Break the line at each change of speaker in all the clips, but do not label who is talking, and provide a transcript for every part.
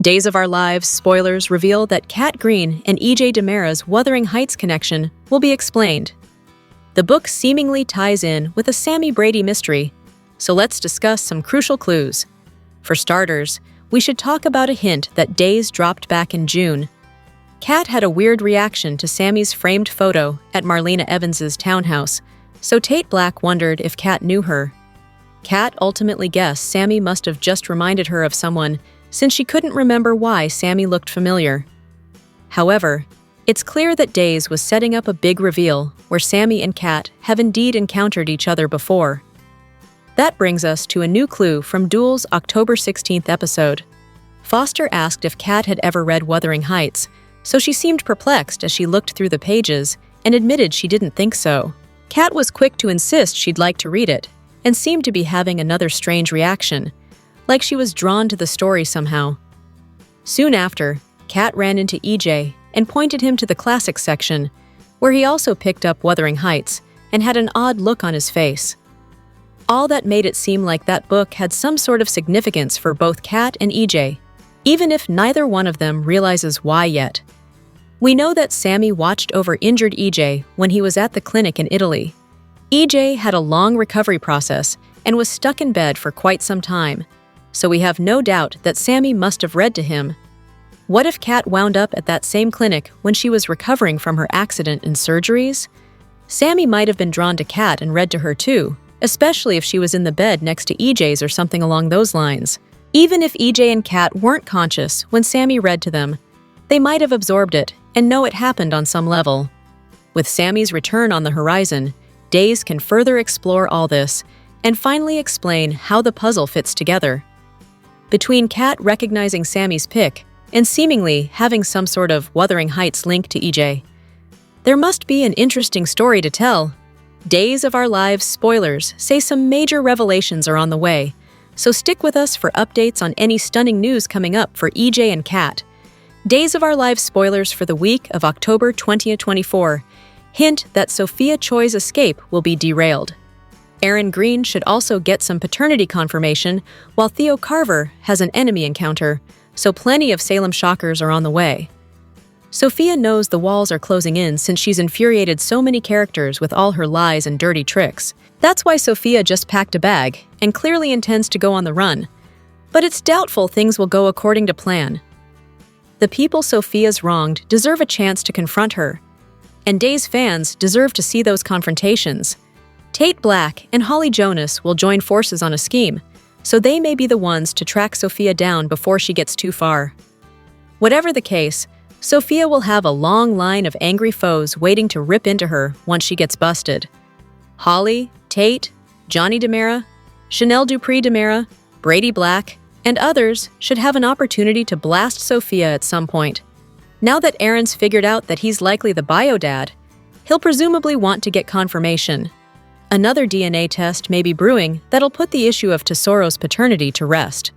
Days of Our Lives spoilers reveal that Kat Green and DiMera's Wuthering Heights connection will be explained. The book seemingly ties in with a Sammy Brady mystery, so let's discuss some crucial clues. For starters, we should talk about a hint that Days dropped back in June. Kat had a weird reaction to Sammy's framed photo at Marlena Evans's townhouse, so Tate Black wondered if Kat knew her. Kat ultimately guessed Sammy must have just reminded her of someone, since she couldn't remember why Sammy looked familiar. However, it's clear that Days was setting up a big reveal where Sammy and Kat have indeed encountered each other before. That brings us to a new clue from Duel's October 16th episode. Foster asked if Kat had ever read Wuthering Heights, so she seemed perplexed as she looked through the pages and admitted she didn't think so. Kat was quick to insist she'd like to read it, and seemed to be having another strange reaction, like she was drawn to the story somehow. Soon after, Kat ran into EJ and pointed him to the classics section, where he also picked up Wuthering Heights and had an odd look on his face. All that made it seem like that book had some sort of significance for both Kat and EJ, even if neither one of them realizes why yet. We know that Sammy watched over injured EJ when he was at the clinic in Italy. EJ had a long recovery process and was stuck in bed for quite some time, so we have no doubt that Sammy must have read to him. What if Kat wound up at that same clinic when she was recovering from her accident and surgeries? Sammy might have been drawn to Kat and read to her too, especially if she was in the bed next to EJ's or something along those lines. Even if EJ and Kat weren't conscious when Sammy read to them, they might have absorbed it and know it happened on some level. With Sammy's return on the horizon, Days can further explore all this and finally explain how the puzzle fits together. Between Kat recognizing Sammy's pick and seemingly having some sort of Wuthering Heights link to EJ, there must be an interesting story to tell. Days of Our Lives spoilers say some major revelations are on the way, so stick with us for updates on any stunning news coming up for EJ and Kat. Days of Our Lives spoilers for the week of October 2024 hint that Sophia Choi's escape will be derailed. Aaron Green should also get some paternity confirmation, while Theo Carver has an enemy encounter, so plenty of Salem shockers are on the way. Sophia knows the walls are closing in since she's infuriated so many characters with all her lies and dirty tricks. That's why Sophia just packed a bag and clearly intends to go on the run. But it's doubtful things will go according to plan. The people Sophia's wronged deserve a chance to confront her, and Days fans deserve to see those confrontations. Tate Black and Holly Jonas will join forces on a scheme, so they may be the ones to track Sophia down before she gets too far. Whatever the case, Sophia will have a long line of angry foes waiting to rip into her once she gets busted. Holly, Tate, Johnny DiMera, Chanel Dupree DiMera, Brady Black, and others should have an opportunity to blast Sophia at some point. Now that Aaron's figured out that he's likely the bio dad, he'll presumably want to get confirmation. Another DNA test may be brewing that'll put the issue of Tesoro's paternity to rest.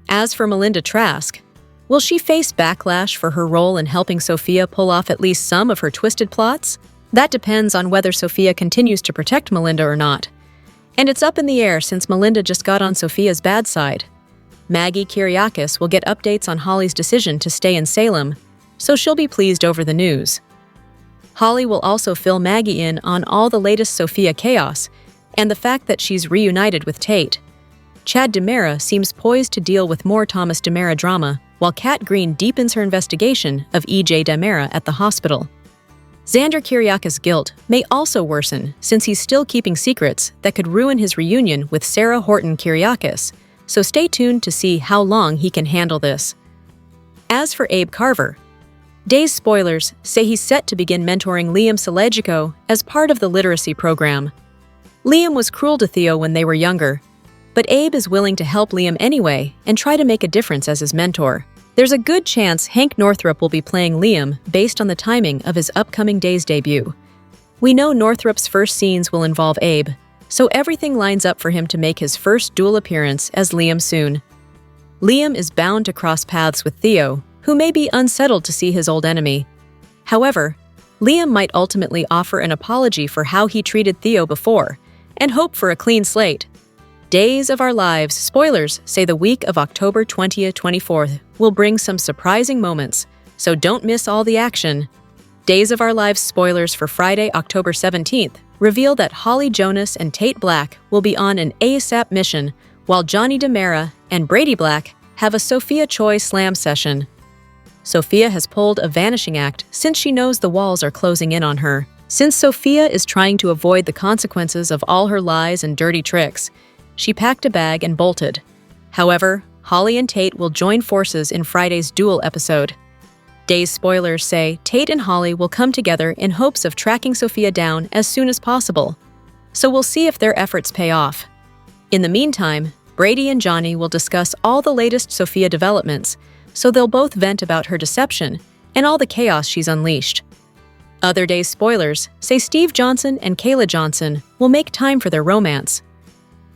As for Melinda Trask, will she face backlash for her role in helping Sophia pull off at least some of her twisted plots? That depends on whether Sophia continues to protect Melinda or not. And it's up in the air since Melinda just got on Sophia's bad side. Maggie Kyriakis will get updates on Holly's decision to stay in Salem, so she'll be pleased over the news. Holly will also fill Maggie in on all the latest Sophia chaos and the fact that she's reunited with Tate. Chad DiMera seems poised to deal with more Thomas DiMera drama, while Kat Green deepens her investigation of EJ DiMera at the hospital. Xander Kyriakis' guilt may also worsen since he's still keeping secrets that could ruin his reunion with Sarah Horton Kyriakis, so stay tuned to see how long he can handle this. As for Abe Carver, Days spoilers say he's set to begin mentoring Liam Selegico as part of the literacy program. Liam was cruel to Theo when they were younger, but Abe is willing to help Liam anyway and try to make a difference as his mentor. There's a good chance Hank Northrup will be playing Liam based on the timing of his upcoming Days debut. We know Northrup's first scenes will involve Abe, so everything lines up for him to make his first dual appearance as Liam soon. Liam is bound to cross paths with Theo, who may be unsettled to see his old enemy. However, Liam might ultimately offer an apology for how he treated Theo before, and hope for a clean slate. Days of Our Lives spoilers say the week of October 20th, 24th will bring some surprising moments, so don't miss all the action. Days of Our Lives spoilers for Friday, October 17th reveal that Holly Jonas and Tate Black will be on an ASAP mission, while Johnny DiMera and Brady Black have a Sophia Choi slam session. Sophia has pulled a vanishing act since she knows the walls are closing in on her. Since Sophia is trying to avoid the consequences of all her lies and dirty tricks, she packed a bag and bolted. However, Holly and Tate will join forces in Friday's duel episode. Days spoilers say Tate and Holly will come together in hopes of tracking Sophia down as soon as possible. So we'll see if their efforts pay off. In the meantime, Brady and Johnny will discuss all the latest Sophia developments, so they'll both vent about her deception and all the chaos she's unleashed. Other Days spoilers say Steve Johnson and Kayla Johnson will make time for their romance.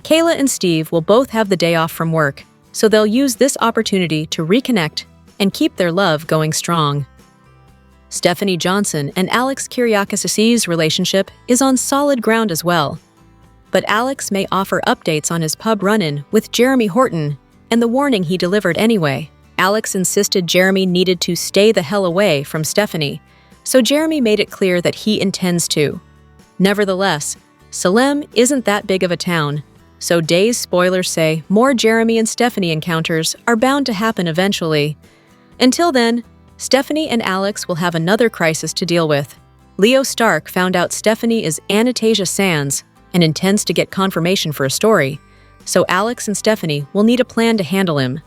Kayla and Steve will both have the day off from work, so they'll use this opportunity to reconnect and keep their love going strong. Stephanie Johnson and Alex Kyriakis' relationship is on solid ground as well. But Alex may offer updates on his pub run-in with Jeremy Horton and the warning he delivered anyway. Alex insisted Jeremy needed to stay the hell away from Stephanie, so Jeremy made it clear that he intends to. Nevertheless, Salem isn't that big of a town, so Days spoilers say more Jeremy and Stephanie encounters are bound to happen eventually. Until then, Stephanie and Alex will have another crisis to deal with. Leo Stark found out Stephanie is Anastasia Sands and intends to get confirmation for a story, so Alex and Stephanie will need a plan to handle him.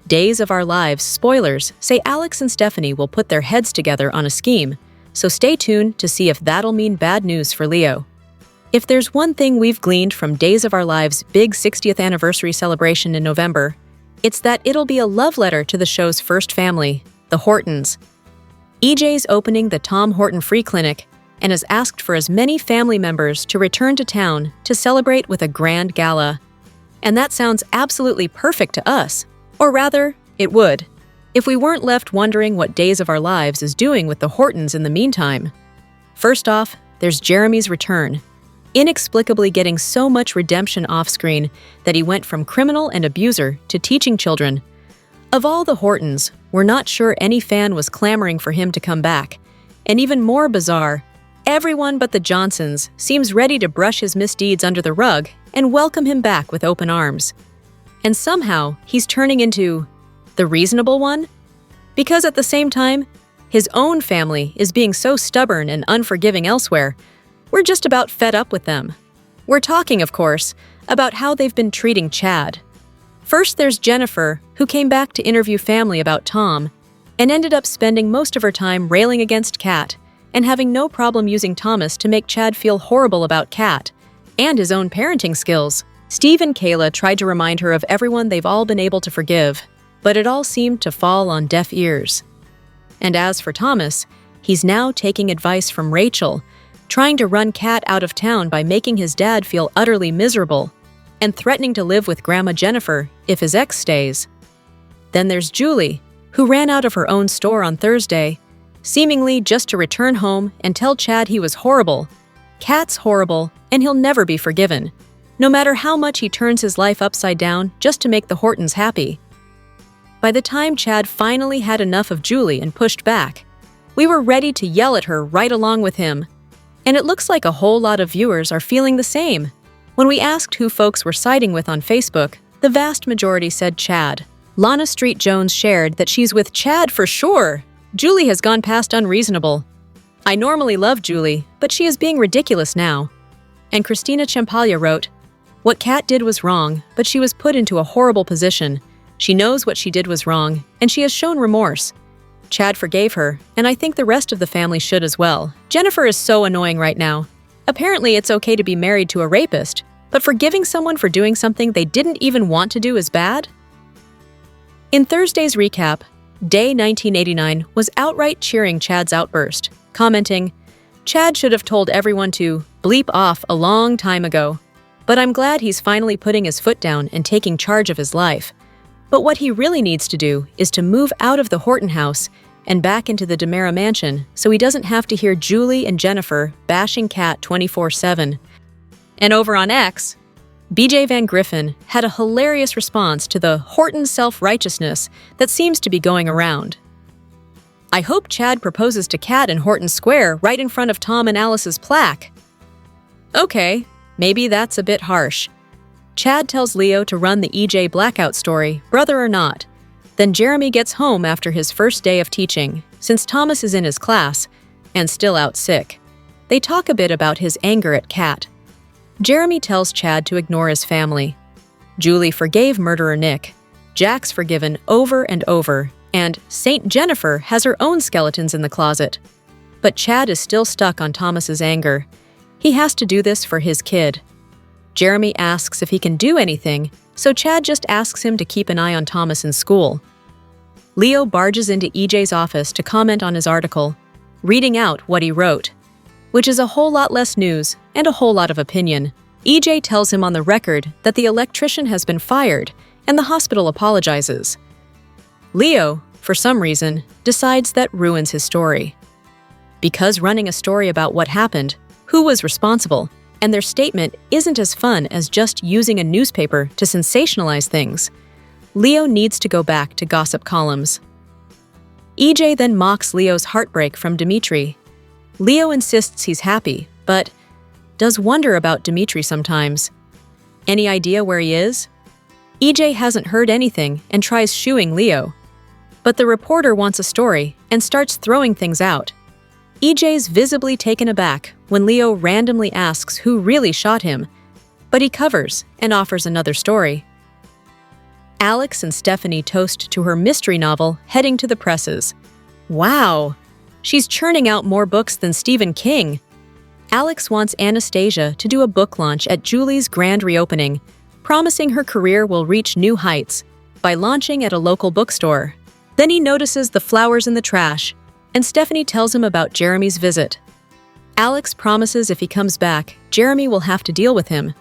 Days of Our Lives spoilers say Alex and Stephanie will put their heads together on a scheme, so stay tuned to see if that'll mean bad news for Leo. If there's one thing we've gleaned from Days of Our Lives' big 60th anniversary celebration in November, it's that it'll be a love letter to the show's first family, the Hortons. EJ's opening the Tom Horton Free Clinic and has asked for as many family members to return to town to celebrate with a grand gala. And that sounds absolutely perfect to us. Or rather, it would, if we weren't left wondering what Days of Our Lives is doing with the Hortons in the meantime. First off, there's Jeremy's return, inexplicably getting so much redemption off-screen that he went from criminal and abuser to teaching children. Of all the Hortons, we're not sure any fan was clamoring for him to come back. And even more bizarre, everyone but the Johnsons seems ready to brush his misdeeds under the rug and welcome him back with open arms. And somehow, he's turning into the reasonable one? Because at the same time, his own family is being so stubborn and unforgiving elsewhere, we're just about fed up with them. We're talking, of course, about how they've been treating Chad. First, there's Jennifer, who came back to interview family about Tom, and ended up spending most of her time railing against Kat, and having no problem using Thomas to make Chad feel horrible about Kat, and his own parenting skills. Steve and Kayla tried to remind her of everyone they've all been able to forgive, but it all seemed to fall on deaf ears. And as for Thomas, he's now taking advice from Rachel, trying to run Kat out of town by making his dad feel utterly miserable, and threatening to live with Grandma Jennifer if his ex stays. Then there's Julie, who ran out of her own store on Thursday, seemingly just to return home and tell Chad he was horrible. Kat's horrible, and he'll never be forgiven, no matter how much he turns his life upside down just to make the Hortons happy. By the time Chad finally had enough of Julie and pushed back, we were ready to yell at her right along with him. And it looks like a whole lot of viewers are feeling the same. When we asked who folks were siding with on Facebook, the vast majority said Chad. Lana Street Jones shared that she's with Chad for sure. Julie has gone past unreasonable. I normally love Julie, but she is being ridiculous now. And Christina Champaglia wrote, what Kat did was wrong, but she was put into a horrible position. She knows what she did was wrong, and she has shown remorse. Chad forgave her, and I think the rest of the family should as well. Jennifer is so annoying right now. Apparently it's okay to be married to a rapist, but forgiving someone for doing something they didn't even want to do is bad? In Thursday's recap, Day 1989 was outright cheering Chad's outburst, commenting, Chad should have told everyone to bleep off a long time ago, but I'm glad he's finally putting his foot down and taking charge of his life. But what he really needs to do is to move out of the Horton house and back into the DiMera mansion so he doesn't have to hear Julie and Jennifer bashing Kat 24/7. And over on X, BJ Van Griffin had a hilarious response to the Horton self-righteousness that seems to be going around. "I hope Chad proposes to Kat in Horton Square right in front of Tom and Alice's plaque." Okay, maybe that's a bit harsh. Chad tells Leo to run the EJ blackout story, brother or not. Then Jeremy gets home after his first day of teaching, since Thomas is in his class and still out sick. They talk a bit about his anger at Kat. Jeremy tells Chad to ignore his family. Julie forgave murderer Nick. Jack's forgiven over and over, and Saint Jennifer has her own skeletons in the closet. But Chad is still stuck on Thomas's anger. He has to do this for his kid. Jeremy asks if he can do anything, so Chad just asks him to keep an eye on Thomas in school. Leo barges into EJ's office to comment on his article, reading out what he wrote, which is a whole lot less news and a whole lot of opinion. EJ tells him on the record that the electrician has been fired and the hospital apologizes. Leo, for some reason, decides that ruins his story. Because running a story about what happened, who was responsible, and their statement isn't as fun as just using a newspaper to sensationalize things, Leo needs to go back to gossip columns. EJ then mocks Leo's heartbreak from Dimitri. Leo insists he's happy, but does wonder about Dimitri sometimes. Any idea where he is? EJ hasn't heard anything and tries shooing Leo. But the reporter wants a story and starts throwing things out. EJ's visibly taken aback when Leo randomly asks who really shot him, but he covers and offers another story. Alex and Stephanie toast to her mystery novel heading to the presses. Wow! She's churning out more books than Stephen King. Alex wants Anastasia to do a book launch at Julie's grand reopening, promising her career will reach new heights by launching at a local bookstore. Then he notices the flowers in the trash, and Stephanie tells him about Jeremy's visit. Alex promises if he comes back, Jeremy will have to deal with him.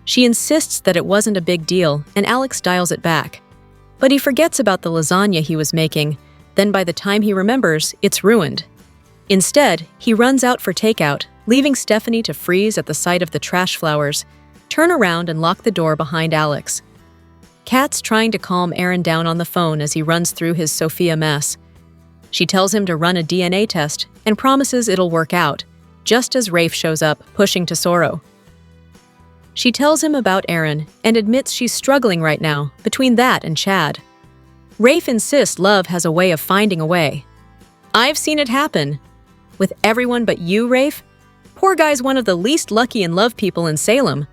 She insists that it wasn't a big deal, and Alex dials it back. But he forgets about the lasagna he was making. Then by the time he remembers, it's ruined. Instead, he runs out for takeout, leaving Stephanie to freeze at the sight of the trash flowers, turn around and lock the door behind Alex. Kat's trying to calm Aaron down on the phone as he runs through his Sophia mess. She tells him to run a DNA test and promises it'll work out, just as Rafe shows up, pushing Tesoro. She tells him about Aaron and admits she's struggling right now between that and Chad. Rafe insists love has a way of finding a way. "I've seen it happen. With everyone but you, Rafe? Poor guy's one of the least lucky in love people in Salem."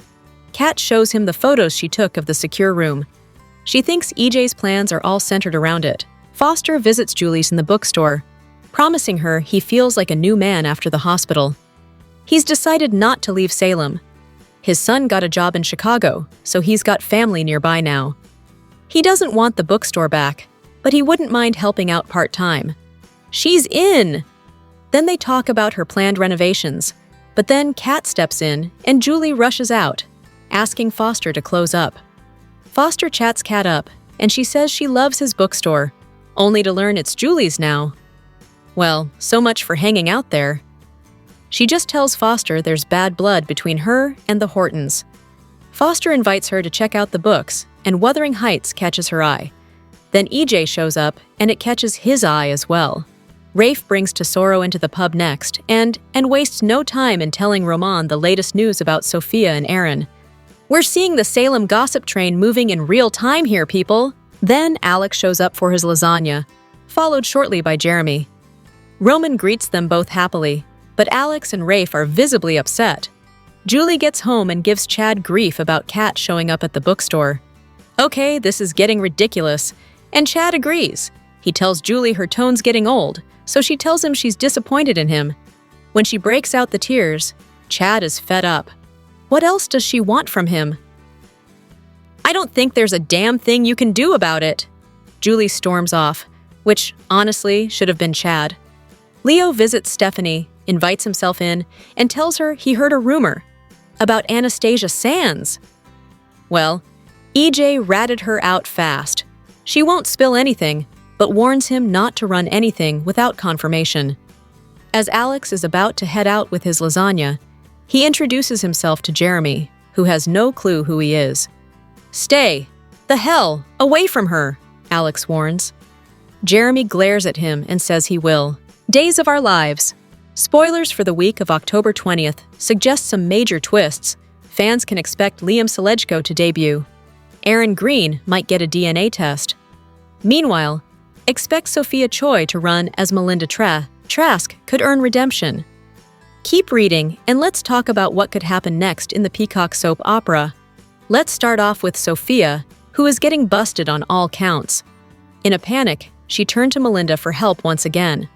Kat shows him the photos she took of the secure room. She thinks EJ's plans are all centered around it. Foster visits Julie's in the bookstore, promising her he feels like a new man after the hospital. He's decided not to leave Salem. His son got a job in Chicago, so he's got family nearby now. He doesn't want the bookstore back, but he wouldn't mind helping out part-time. She's in! Then they talk about her planned renovations, but then Kat steps in and Julie rushes out, asking Foster to close up. Foster chats Kat up, and she says she loves his bookstore, only to learn it's Julie's now. Well, so much for hanging out there. She just tells Foster there's bad blood between her and the Hortons. Foster invites her to check out the books, and Wuthering Heights catches her eye. Then EJ shows up, and it catches his eye as well. Rafe brings Tesoro into the pub next, and wastes no time in telling Roman the latest news about Sophia and Aaron. "We're seeing the Salem gossip train moving in real time here, people." Then Alex shows up for his lasagna, followed shortly by Jeremy. Roman greets them both happily, but Alex and Rafe are visibly upset. Julie gets home and gives Chad grief about Kat showing up at the bookstore. "Okay, this is getting ridiculous," and Chad agrees. He tells Julie her tone's getting old, so she tells him she's disappointed in him. When she breaks out the tears, Chad is fed up. What else does she want from him? "I don't think there's a damn thing you can do about it." Julie storms off, which honestly should have been Chad. Leo visits Stephanie, invites himself in, and tells her he heard a rumor about Anastasia Sands. Well, EJ ratted her out fast. She won't spill anything, but warns him not to run anything without confirmation. As Alex is about to head out with his lasagna, he introduces himself to Jeremy, who has no clue who he is. "Stay! The hell! Away from her!" Alex warns. Jeremy glares at him and says he will. Days of Our Lives. Spoilers for the week of October 20th suggest some major twists. Fans can expect Liam Selejko to debut. Aaron Green might get a DNA test. Meanwhile, expect Sophia Choi to run as Melinda Trask could earn redemption. Keep reading, and let's talk about what could happen next in the Peacock soap opera. Let's start off with Sophia, who is getting busted on all counts. In a panic, she turned to Melinda for help once again.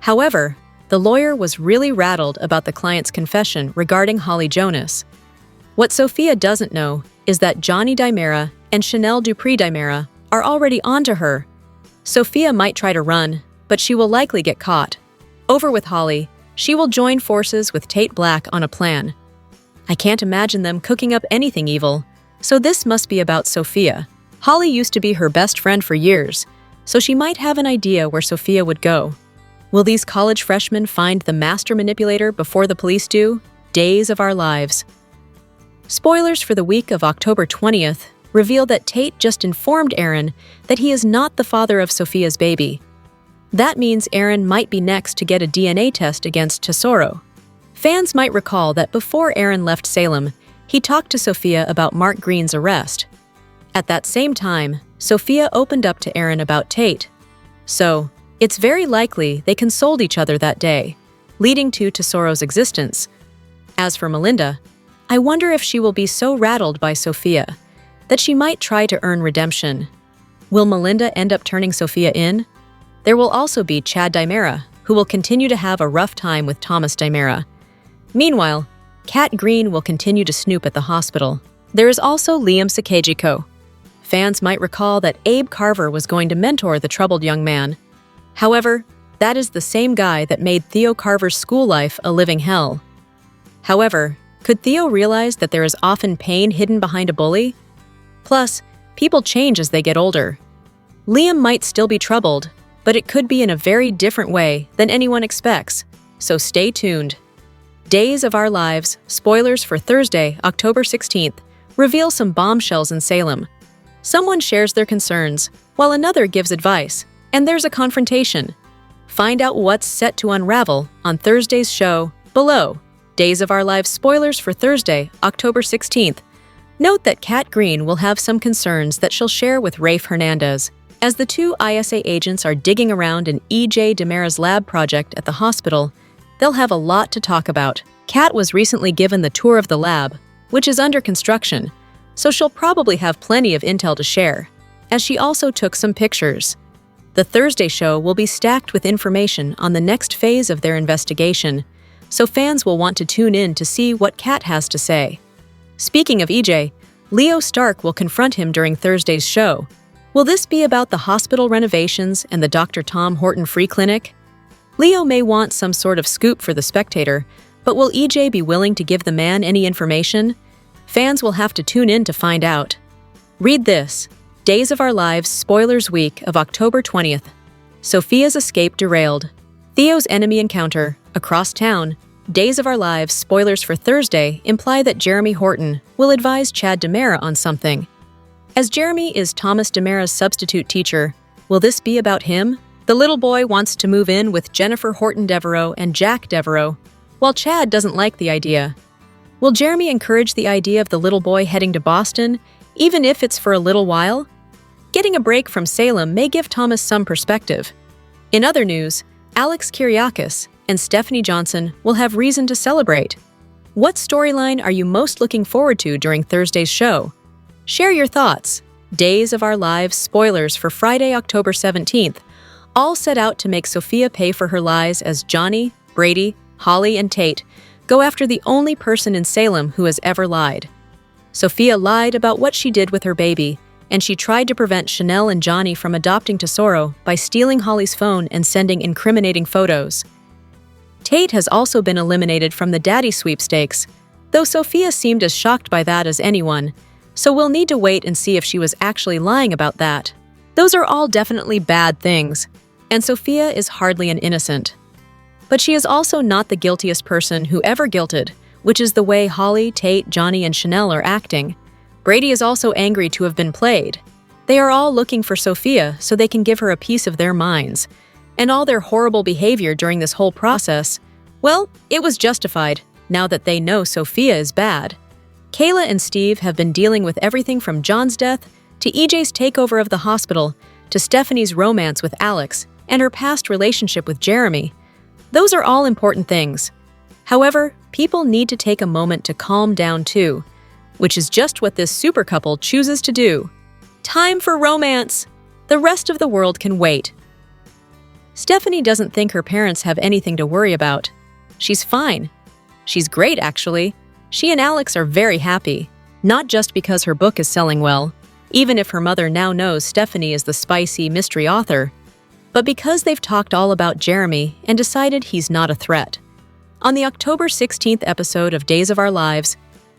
However, the lawyer was really rattled about the client's confession regarding Holly Jonas. What Sophia doesn't know is that Johnny DiMera and Chanel Dupree DiMera are already onto her. Sophia might try to run, but she will likely get caught. Over with Holly, she will join forces with Tate Black on a plan. I can't imagine them cooking up anything evil, so this must be about Sophia. Holly used to be her best friend for years, so she might have an idea where Sophia would go. Will these college freshmen find the master manipulator before the police do? Days of Our Lives. Spoilers for the week of October 20th reveal that Tate just informed Aaron that he is not the father of Sophia's baby. That means Aaron might be next to get a DNA test against Tesoro. Fans might recall that before Aaron left Salem, he talked to Sophia about Mark Green's arrest. At that same time, Sophia opened up to Aaron about Tate. So, it's very likely they consoled each other that day, leading to Tesoro's existence. As for Melinda, I wonder if she will be so rattled by Sophia that she might try to earn redemption. Will Melinda end up turning Sophia in? There will also be Chad DiMera, who will continue to have a rough time with Thomas DiMera. Meanwhile, Kat Green will continue to snoop at the hospital. There is also Liam Selejko. Fans might recall that Abe Carver was going to mentor the troubled young man. However, that is the same guy that made Theo Carver's school life a living hell. However, could Theo realize that there is often pain hidden behind a bully? Plus, people change as they get older. Liam might still be troubled, but it could be in a very different way than anyone expects, so stay tuned. Days of Our Lives, spoilers for Thursday, October 16th, reveal some bombshells in Salem. Someone shares their concerns, while another gives advice, and there's a confrontation. Find out what's set to unravel on Thursday's show below. Days of Our Lives spoilers for Thursday, October 16th. Note that Kat Green will have some concerns that she'll share with Rafe Hernandez. As the two ISA agents are digging around in E.J. DiMera's lab project at the hospital, they'll have a lot to talk about. Kat was recently given the tour of the lab, which is under construction, so she'll probably have plenty of intel to share, as she also took some pictures. The Thursday show will be stacked with information on the next phase of their investigation, so fans will want to tune in to see what Kat has to say. Speaking of EJ, Leo Stark will confront him during Thursday's show. Will this be about the hospital renovations and the Dr. Tom Horton free clinic? Leo may want some sort of scoop for the spectator, but will EJ be willing to give the man any information? Fans will have to tune in to find out. Read this. Days of Our Lives spoilers week of October 20th. Sophia's escape derailed. Theo's enemy encounter. Across town. Days of Our Lives spoilers for Thursday imply that Jeremy Horton will advise Chad DiMera on something. As Jeremy is Thomas DiMera's substitute teacher, will this be about him? The little boy wants to move in with Jennifer Horton Devereaux and Jack Devereaux, while Chad doesn't like the idea. Will Jeremy encourage the idea of the little boy heading to Boston, even if it's for a little while? Getting a break from Salem may give Thomas some perspective. In other news, Alex Kyriakis and Stephanie Johnson will have reason to celebrate. What storyline are you most looking forward to during Thursday's show? Share your thoughts. Days of Our Lives spoilers for Friday, October 17th, all set out to make Sophia pay for her lies as Johnny, Brady, Holly, and Tate go after the only person in Salem who has ever lied. Sophia lied about what she did with her baby, and she tried to prevent Chanel and Johnny from adopting Tesoro by stealing Holly's phone and sending incriminating photos. Tate has also been eliminated from the daddy sweepstakes, though Sophia seemed as shocked by that as anyone, so we'll need to wait and see if she was actually lying about that. Those are all definitely bad things, and Sophia is hardly an innocent. But she is also not the guiltiest person who ever guilted, which is the way Holly, Tate, Johnny, and Chanel are acting. Brady is also angry to have been played. They are all looking for Sophia so they can give her a piece of their minds. And all their horrible behavior during this whole process, well, it was justified now that they know Sophia is bad. Kayla and Steve have been dealing with everything from John's death to EJ's takeover of the hospital to Stephanie's romance with Alex and her past relationship with Jeremy. Those are all important things. However, people need to take a moment to calm down too, which is just what this super couple chooses to do. Time for romance! The rest of the world can wait. Stephanie doesn't think her parents have anything to worry about. She's fine. She's great, actually. She and Alex are very happy, not just because her book is selling well, even if her mother now knows Stephanie is the spicy mystery author, but because they've talked all about Jeremy and decided he's not a threat. On the October 16th episode of Days of Our Lives,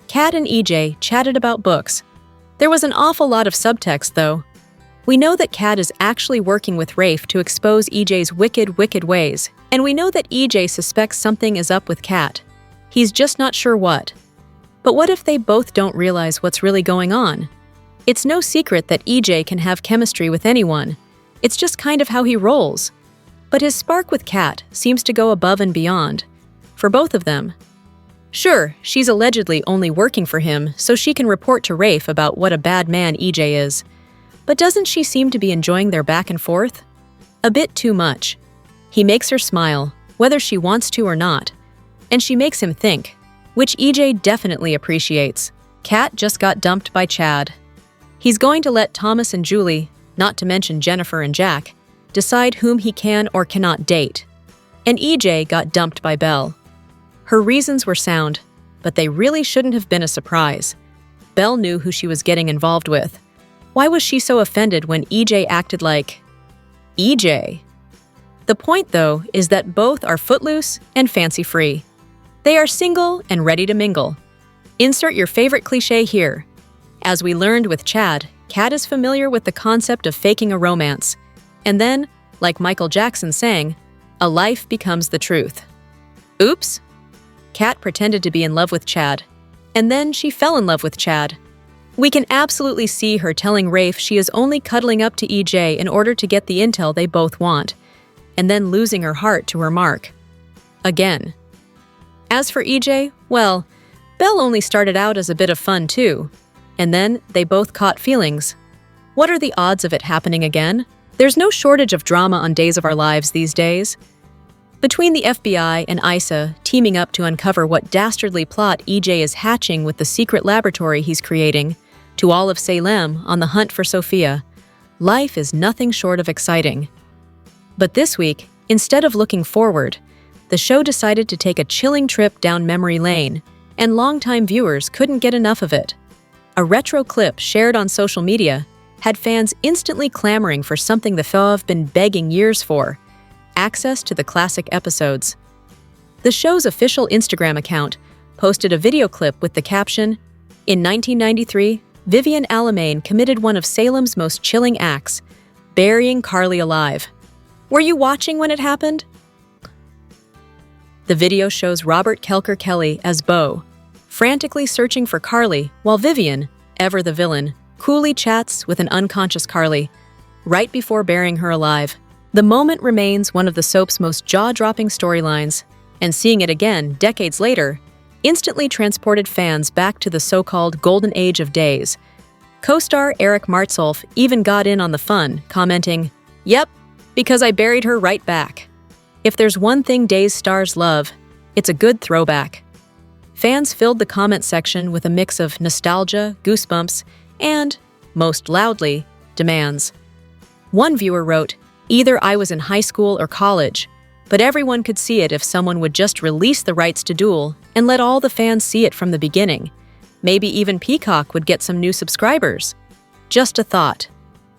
Kat and EJ chatted about books. There was an awful lot of subtext, though. We know that Kat is actually working with Rafe to expose EJ's wicked ways, and we know that EJ suspects something is up with Kat. He's just not sure what. But what if they both don't realize what's really going on? It's no secret that EJ can have chemistry with anyone. It's just kind of how he rolls. But his spark with Kat seems to go above and beyond, for both of them. Sure, she's allegedly only working for him so she can report to Rafe about what a bad man EJ is. But doesn't she seem to be enjoying their back and forth? A bit too much. He makes her smile, whether she wants to or not. And she makes him think, which EJ definitely appreciates. Kat just got dumped by Chad. He's going to let Thomas and Julie, not to mention Jennifer and Jack, decide whom he can or cannot date. And EJ got dumped by Belle. Her reasons were sound, but they really shouldn't have been a surprise. Belle knew who she was getting involved with. Why was she so offended when EJ acted like EJ? The point, though, is that both are footloose and fancy-free. They are single and ready to mingle. Insert your favorite cliché here. As we learned with Chad, Kat is familiar with the concept of faking a romance. And then, like Michael Jackson sang, a life becomes the truth. Oops! Kat pretended to be in love with Chad, and then she fell in love with Chad. We can absolutely see her telling Rafe she is only cuddling up to EJ in order to get the intel they both want, and then losing her heart to her mark. Again. As for EJ, well, Belle only started out as a bit of fun too, and then they both caught feelings. What are the odds of it happening again? There's no shortage of drama on Days of Our Lives these days. Between the FBI and ISA teaming up to uncover what dastardly plot EJ is hatching with the secret laboratory he's creating, to all of Salem on the hunt for Sophia, life is nothing short of exciting. But this week, instead of looking forward, the show decided to take a chilling trip down memory lane, and longtime viewers couldn't get enough of it. A retro clip shared on social media had fans instantly clamoring for something the show have been begging years for: access to the classic episodes. The show's official Instagram account posted a video clip with the caption, "In 1993, Vivian Alamain committed one of Salem's most chilling acts, burying Carly alive. Were you watching when it happened?" The video shows Robert Kelker Kelly as Beau, frantically searching for Carly, while Vivian, ever the villain, coolly chats with an unconscious Carly, right before burying her alive. The moment remains one of the soap's most jaw-dropping storylines, and seeing it again decades later instantly transported fans back to the so-called golden age of Days. Co-star Eric Martsolf even got in on the fun, commenting, "Yep, because I buried her right back." If there's one thing Days stars love, it's a good throwback. Fans filled the comment section with a mix of nostalgia, goosebumps, and, most loudly, demands. One viewer wrote, "Either I was in high school or college, but everyone could see it if someone would just release the rights to Duel and let all the fans see it from the beginning. Maybe even Peacock would get some new subscribers. Just a thought."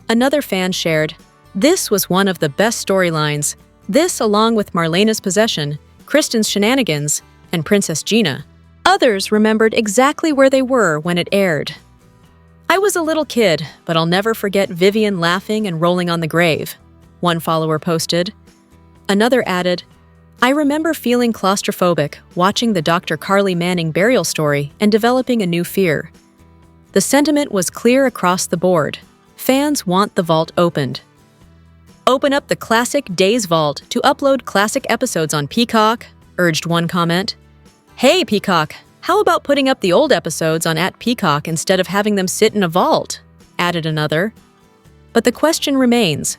Another fan shared, "This was one of the best storylines. This along with Marlena's possession, Kristen's shenanigans, and Princess Gina." Others remembered exactly where they were when it aired. "I was a little kid, but I'll never forget Vivian laughing and rolling on the grave," one follower posted. Another added, I remember feeling claustrophobic watching the Dr. Carly Manning burial story and developing a new fear. The sentiment was clear across the board. Fans want the vault opened. Open up the classic Days Vault to upload classic episodes on Peacock, urged one comment. Hey, Peacock, how about putting up the old episodes on @Peacock instead of having them sit in a vault? Added another. But the question remains,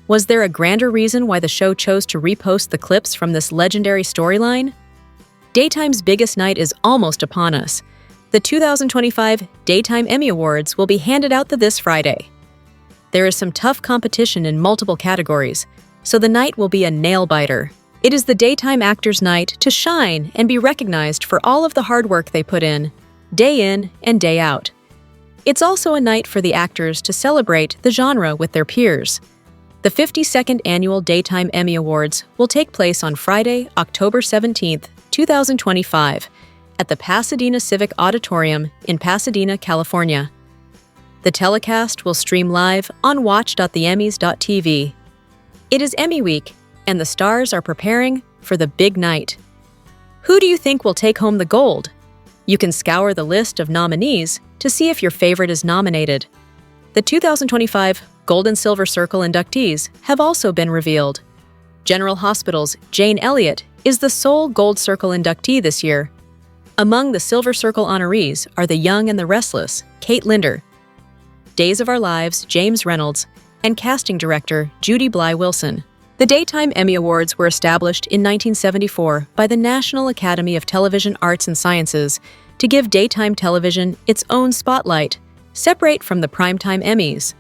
was there a grander reason why the show chose to repost the clips from this legendary storyline? Daytime's biggest night is almost upon us. The 2025 Daytime Emmy Awards will be handed out this Friday. There is some tough competition in multiple categories, so the night will be a nail-biter. It is the daytime actors' night to shine and be recognized for all of the hard work they put in and day out. It's also a night for the actors to celebrate the genre with their peers. The 52nd Annual Daytime Emmy Awards will take place on Friday, October 17, 2025, at the Pasadena Civic Auditorium in Pasadena, California. The telecast will stream live on watch.theemmys.tv. It is Emmy week, and the stars are preparing for the big night. Who do you think will take home the gold? You can scour the list of nominees to see if your favorite is nominated. The 2025 Gold and Silver Circle inductees have also been revealed. General Hospital's Jane Elliott is the sole Gold Circle inductee this year. Among the Silver Circle honorees are The Young and the Restless, Kate Linder, Days of Our Lives, James Reynolds, and casting director Judy Bly Wilson. The Daytime Emmy Awards were established in 1974 by the National Academy of Television Arts and Sciences to give daytime television its own spotlight, separate from the primetime Emmys.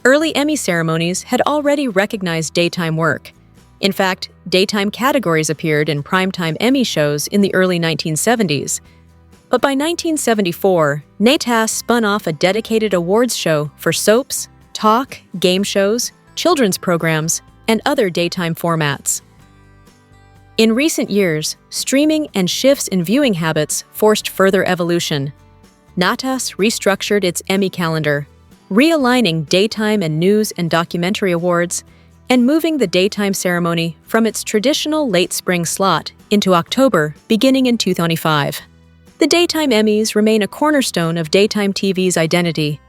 Early Emmy ceremonies had already recognized daytime work. In fact, daytime categories appeared in primetime Emmy shows in the early 1970s. But by 1974, NATAS spun off a dedicated awards show for soaps, talk, game shows, children's programs, and other daytime formats. In recent years, streaming and shifts in viewing habits forced further evolution. NATAS restructured its Emmy calendar, realigning daytime and news and documentary awards, and moving the daytime ceremony from its traditional late spring slot into October beginning in 2025. The Daytime Emmys remain a cornerstone of daytime TV's identity,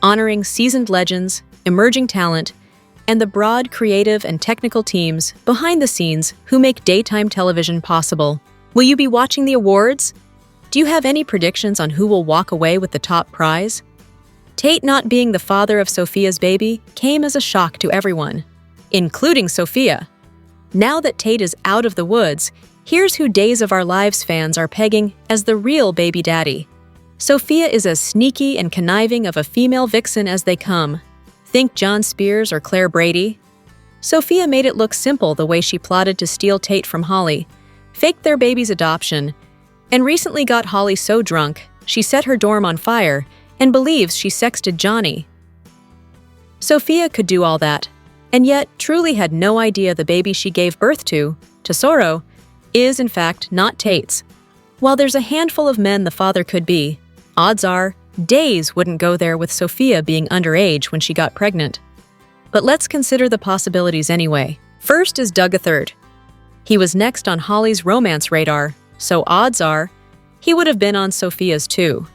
honoring seasoned legends, emerging talent, and the broad creative and technical teams behind the scenes who make daytime television possible. Will you be watching the awards? Do you have any predictions on who will walk away with the top prize? Tate not being the father of Sophia's baby came as a shock to everyone, including Sophia. Now that Tate is out of the woods, here's who Days of Our Lives fans are pegging as the real baby daddy. Sophia is as sneaky and conniving of a female vixen as they come. Think John Spears or Claire Brady? Sophia made it look simple the way she plotted to steal Tate from Holly, faked their baby's adoption, and recently got Holly so drunk she set her dorm on fire and believes she sexted Johnny. Sophia could do all that, and yet truly had no idea the baby she gave birth to, Tesoro, is in fact not Tate's. While there's a handful of men the father could be, odds are Days wouldn't go there with Sophia being underage when she got pregnant. But let's consider the possibilities anyway. First is Doug III. He was next on Holly's romance radar, so odds are he would have been on Sophia's too.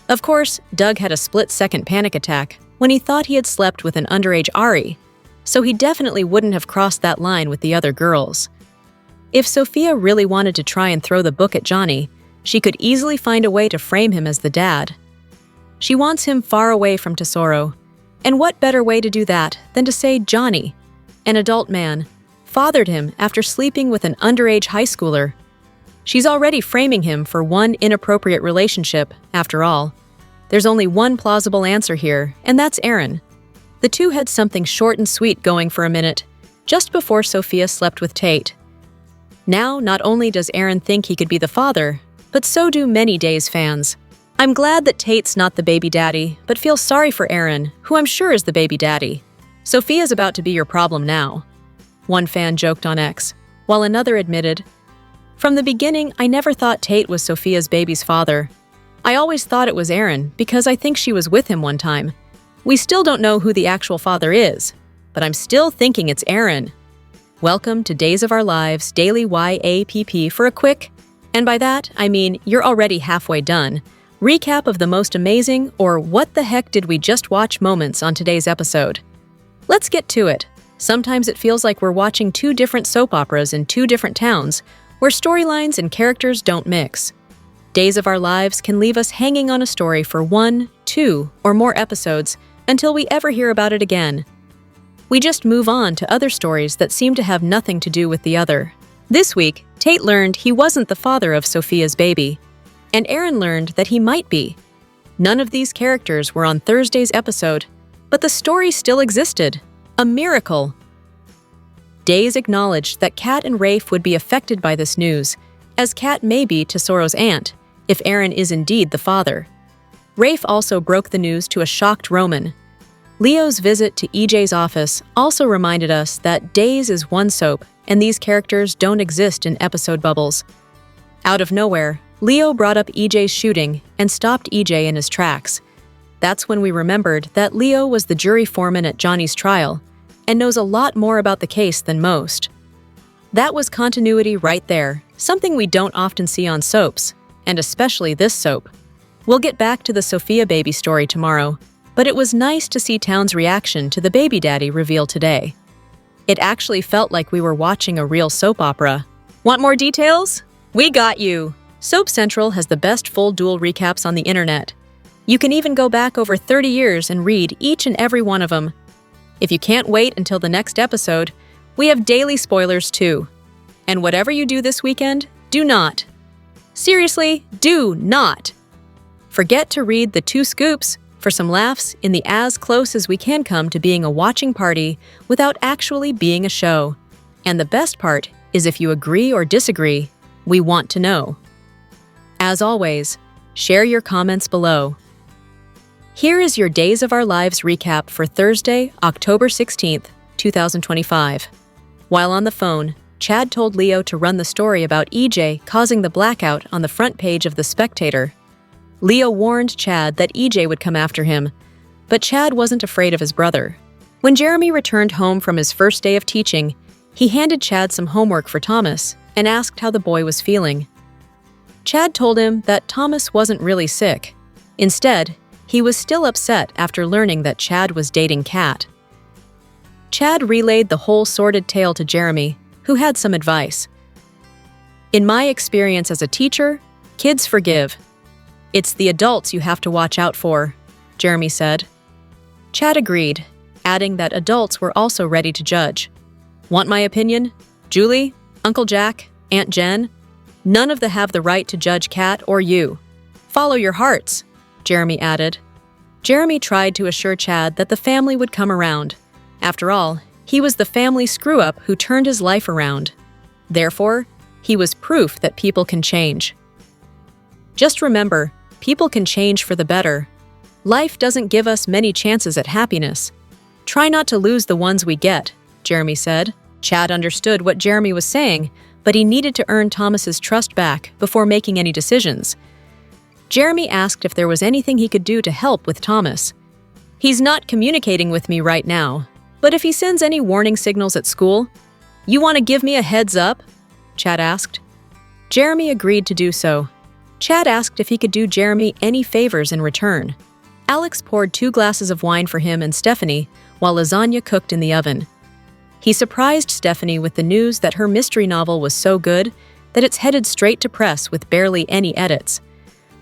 Of course, Doug had a split-second panic attack when he thought he had slept with an underage Ari, so he definitely wouldn't have crossed that line with the other girls. If Sophia really wanted to try and throw the book at Johnny, she could easily find a way to frame him as the dad. She wants him far away from Tesoro, and what better way to do that than to say Johnny, an adult man, fathered him after sleeping with an underage high schooler. She's already framing him for one inappropriate relationship, after all. There's only one plausible answer here, and that's Aaron. The two had something short and sweet going for a minute, just before Sophia slept with Tate. Now, not only does Aaron think he could be the father, but so do many Days fans. I'm glad that Tate's not the baby daddy, but feel sorry for Aaron, who I'm sure is the baby daddy. Sophia's about to be your problem now, one fan joked on X, while another admitted, "From the beginning, I never thought Tate was Sophia's baby's father. I always thought it was Aaron because I think she was with him one time. We still don't know who the actual father is, but I'm still thinking it's Aaron." Welcome to Days of Our Lives Daily YAPP for a quick, and by that, I mean you're already halfway done, recap of the most amazing or what the heck did we just watch moments on today's episode. Let's get to it. Sometimes it feels like we're watching two different soap operas in two different towns, where storylines and characters don't mix. Days of Our Lives can leave us hanging on a story for 1, 2, or more episodes until we ever hear about it again. We just move on to other stories that seem to have nothing to do with the other. This week, Tate learned he wasn't the father of Sophia's baby, and Aaron learned that he might be. None of these characters were on Thursday's episode, but the story still existed. A miracle! Days acknowledged that Kat and Rafe would be affected by this news, as Kat may be Tesoro's aunt, if Aaron is indeed the father. Rafe also broke the news to a shocked Roman. Leo's visit to EJ's office also reminded us that Days is one soap, and these characters don't exist in episode bubbles. Out of nowhere, Leo brought up EJ's shooting and stopped EJ in his tracks. That's when we remembered that Leo was the jury foreman at Johnny's trial, and knows a lot more about the case than most. That was continuity right there, something we don't often see on soaps, and especially this soap. We'll get back to the Sophia baby story tomorrow, but it was nice to see Town's reaction to the baby daddy reveal today. It actually felt like we were watching a real soap opera. Want more details? We got you! Soap Central has the best full duel recaps on the internet. You can even go back over 30 years and read each and every one of them. If you can't wait until the next episode, we have daily spoilers too. And whatever you do this weekend, do not. Seriously, do not! Forget to read the 2 scoops for some laughs in the as close as we can come to being a watching party without actually being a show. And the best part is if you agree or disagree, we want to know. As always, share your comments below. Here is your Days of Our Lives recap for Thursday, October 16th, 2025. While on the phone, Chad told Leo to run the story about EJ causing the blackout on the front page of The Spectator. Leo warned Chad that EJ would come after him, but Chad wasn't afraid of his brother. When Jeremy returned home from his first day of teaching, he handed Chad some homework for Thomas and asked how the boy was feeling. Chad told him that Thomas wasn't really sick. Instead, he was still upset after learning that Chad was dating Kat. Chad relayed the whole sordid tale to Jeremy, who had some advice. In my experience as a teacher, kids forgive. It's the adults you have to watch out for, Jeremy said. Chad agreed, adding that adults were also ready to judge. Want my opinion? Julie, Uncle Jack, Aunt Jen? None of them have the right to judge Kat or you. Follow your hearts, Jeremy added. Jeremy tried to assure Chad that the family would come around. After all, he was the family screw-up who turned his life around. Therefore, he was proof that people can change. Just remember, people can change for the better. Life doesn't give us many chances at happiness. Try not to lose the ones we get, Jeremy said. Chad understood what Jeremy was saying, but he needed to earn Thomas's trust back before making any decisions. Jeremy asked if there was anything he could do to help with Thomas. He's not communicating with me right now, but if he sends any warning signals at school, you want to give me a heads up? Chad asked. Jeremy agreed to do so. Chad asked if he could do Jeremy any favors in return. Alex poured 2 glasses of wine for him and Stephanie while lasagna cooked in the oven. He surprised Stephanie with the news that her mystery novel was so good that it's headed straight to press with barely any edits.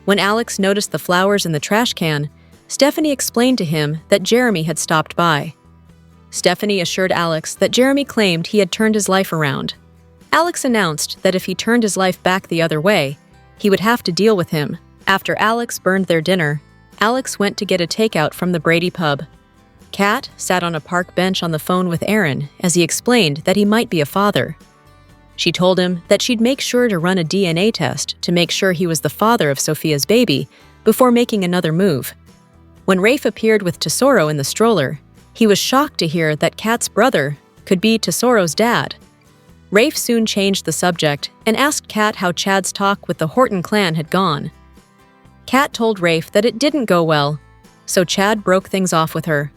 When Alex noticed the flowers in the trash can, Stephanie explained to him that Jeremy had stopped by. Stephanie assured Alex that Jeremy claimed he had turned his life around. Alex announced that if he turned his life back the other way, he would have to deal with him. After Alex burned their dinner, Alex went to get a takeout from the Brady pub. Kat sat on a park bench on the phone with Aaron as he explained that he might be a father. She told him that she'd make sure to run a DNA test to make sure he was the father of Sophia's baby before making another move. When Rafe appeared with Tesoro in the stroller, he was shocked to hear that Kat's brother could be Tesoro's dad. Rafe soon changed the subject and asked Kat how Chad's talk with the Horton clan had gone. Kat told Rafe that it didn't go well, so Chad broke things off with her.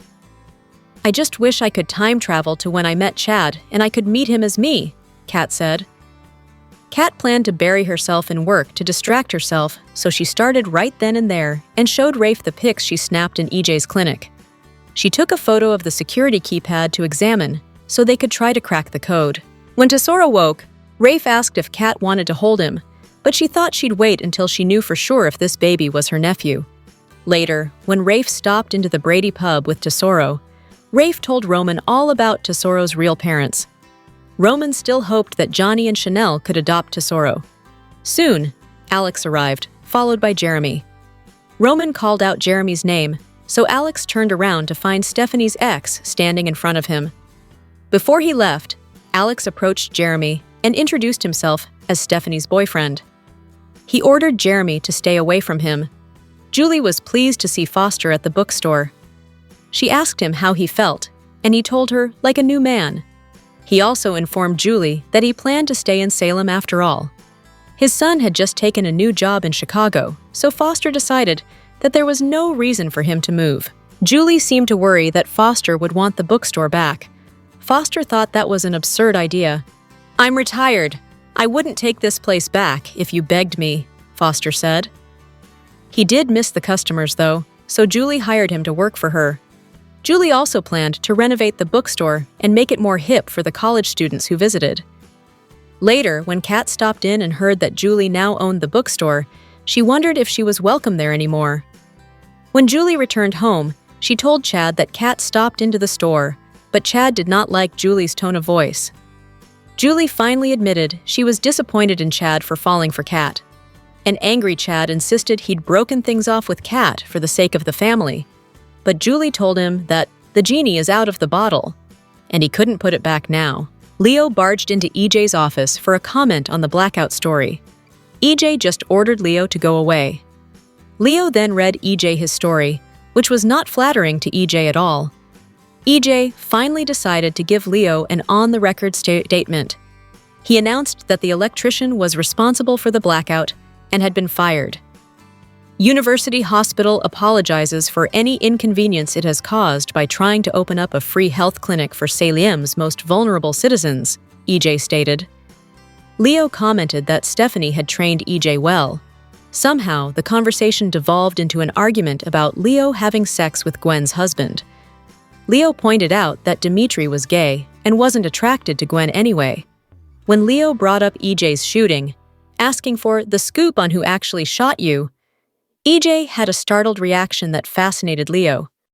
I just wish I could time travel to when I met Chad and I could meet him as me, Kat said. Kat planned to bury herself in work to distract herself, so she started right then and there and showed Rafe the pics she snapped in EJ's clinic. She took a photo of the security keypad to examine, so they could try to crack the code. When Tesoro woke, Rafe asked if Kat wanted to hold him, but she thought she'd wait until she knew for sure if this baby was her nephew. Later, when Rafe stopped into the Brady pub with Tesoro, Rafe told Roman all about Tesoro's real parents. Roman still hoped that Johnny and Chanel could adopt Tesoro. Soon, Alex arrived, followed by Jeremy. Roman called out Jeremy's name, so Alex turned around to find Stephanie's ex standing in front of him. Before he left, Alex approached Jeremy and introduced himself as Stephanie's boyfriend. He ordered Jeremy to stay away from him. Julie was pleased to see Foster at the bookstore. She asked him how he felt, and he told her like a new man. He also informed Julie that he planned to stay in Salem after all. His son had just taken a new job in Chicago, so Foster decided that there was no reason for him to move. Julie seemed to worry that Foster would want the bookstore back. Foster thought that was an absurd idea. "I'm retired. I wouldn't take this place back if you begged me," Foster said. He did miss the customers, though, so Julie hired him to work for her. Julie also planned to renovate the bookstore and make it more hip for the college students who visited. Later, when Kat stopped in and heard that Julie now owned the bookstore, she wondered if she was welcome there anymore. When Julie returned home, she told Chad that Kat stopped into the store, but Chad did not like Julie's tone of voice. Julie finally admitted she was disappointed in Chad for falling for Kat. An angry Chad insisted he'd broken things off with Kat for the sake of the family. But Julie told him that the genie is out of the bottle, and he couldn't put it back now. Leo barged into EJ's office for a comment on the blackout story. EJ just ordered Leo to go away. Leo then read EJ his story, which was not flattering to EJ at all. EJ finally decided to give Leo an on-the-record statement. He announced that the electrician was responsible for the blackout and had been fired. University Hospital apologizes for any inconvenience it has caused by trying to open up a free health clinic for Salem's most vulnerable citizens, EJ stated. Leo commented that Stephanie had trained EJ well. Somehow, the conversation devolved into an argument about Leo having sex with Gwen's husband. Leo pointed out that Dimitri was gay and wasn't attracted to Gwen anyway. When Leo brought up EJ's shooting, asking for the scoop on who actually shot you, EJ had a startled reaction that fascinated Leo.